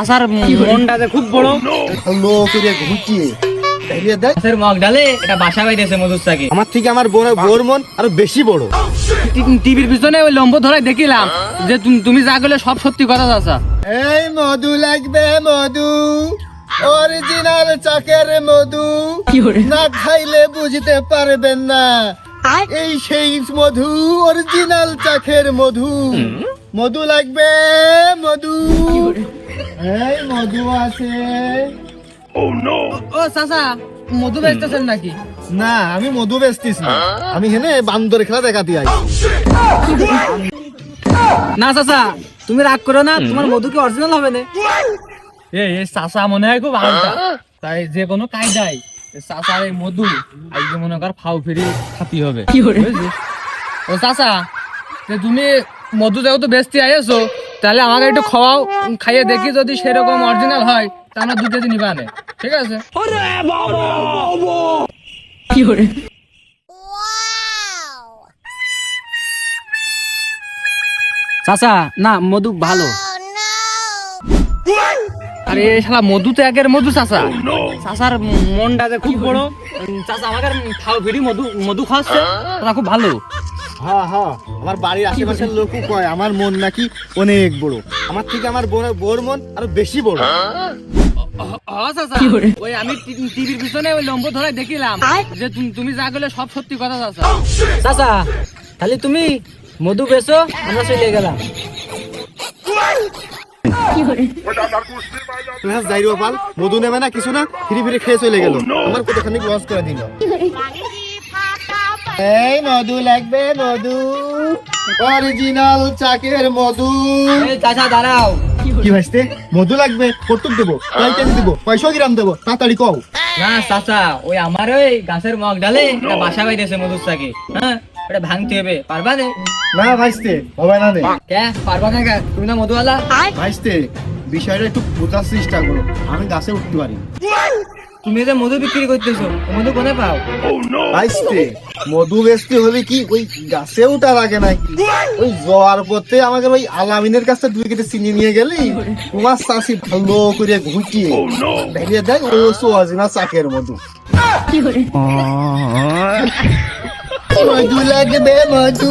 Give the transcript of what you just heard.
আসার মনটাতে খুব বড় লো করে ঘুটিয়ে ঢেলিয়ে দেয়। গাছের মগ ডালে এটা বাসা বাইরেছে মধুর চাকে। আমার থেকে আমার বোর মন আরো বেশি বড়। টিভির পিছনে ওই লম্ব ধরাই দেখিলাম যে তুমি যা গেলে সব সত্যি কথা চাচা। এই মধু লাগবে মধু, অরিজিনাল চাকের মধু, না খাইলে বুঝতে পারবেন না। এই সেই মধু, অরিজিনাল চাকের মধু। মধু লাগবে মধু, এই মধু আছে। ও চাচা মধু বেচতেছেন নাকি? না আমি মধু বেচতিস না, আমি হেনে বান্দর খেলা দেখাতে আই। না চাচা তুমি রাগ করো না, তোমার মধু কি অরিজিনাল হবে না? এই চাচা মনে হয় খুব আলাদা, তাই যে কোনো কায়দায় চাচার এই মধু আজকে মনে কর ফাউ ফিরি খাতি হবে। বুঝলি? ও চাচা তুমি মধু যেহেতু বেচতে আইছো তাহলে আমাকে একটু খাওয়াও, খাইয়ে দেখি যদি সেরকম অরিজিনাল হয় তা আমরা 2 কেজি নিবা নে, ঠিক আছে? চাচা না মধু ভালো। আরে শালা মধু তো একের মধু চাচা। চাচার মনটা যে খুব বড়, চাচা আমাকে খাও ফিরি মধু খাচ্ছে, চাচা খুব ভালো। হ্যাঁ হ্যাঁ, আমার বাড়ির আশেপাশের লোকও কয় আমার মন নাকি অনেক বড়। আমার থেকে আমার বোর মন আরো বেশি বড়। ওই আমি টিভির পিছনে ওই লম্ব ধরাই দেখিলাম যে তুমি যা গেলে সব সত্যি কথা চাচা। চাচা খালি তুমি মধু বেচো, আমরা চলে গেলাম। যাই পাল মধু নেবে না কিছু না, ফিরে ফিরে খেয়ে চলে গেল। আমার কতখানি লস করে দিল। এই মধু লাগবে মধু, অরিজিনাল চাকের মধু। চাচা দাঁড়াও। কি ভাইস্তে মধু লাগবে? কটুক দেবো, কয় কেজি দেবো, কয়শো গ্রাম দেবো, তাড়াতাড়ি কও। না চাচা ওই আমার ওই গাছের মগ ডালে এটা বাসা বাইরেছে মধুর চাকে। হ্যাঁ এটা ভাঙতে হবে, পারবা রে? না ভাইস্তে হবে না রে। কে পারবা না? তুমি না মধুওয়ালা। ভাইস্তে বিষয়টা একটু বোঝার চেষ্টা করো, আমি গাছে উঠতে পারি। তুমি যে মধু বিক্রি করতেছো মধু কোনে পাও? ভাইস্তে মধু বেচতে হলে কি ওই গাছে উঠা লাগে নাকি? ওই জোয়ার পথে আমাকে ওই আলামিনের কাছে 2 কেজি চিনি নিয়ে গেলি, তোমার চাষি ভালো করে ঘুটিয়ে ঢেলিয়ে দেয়। ওই সোয়াজিনা চাকের মধু। মধু লাগবে মধু।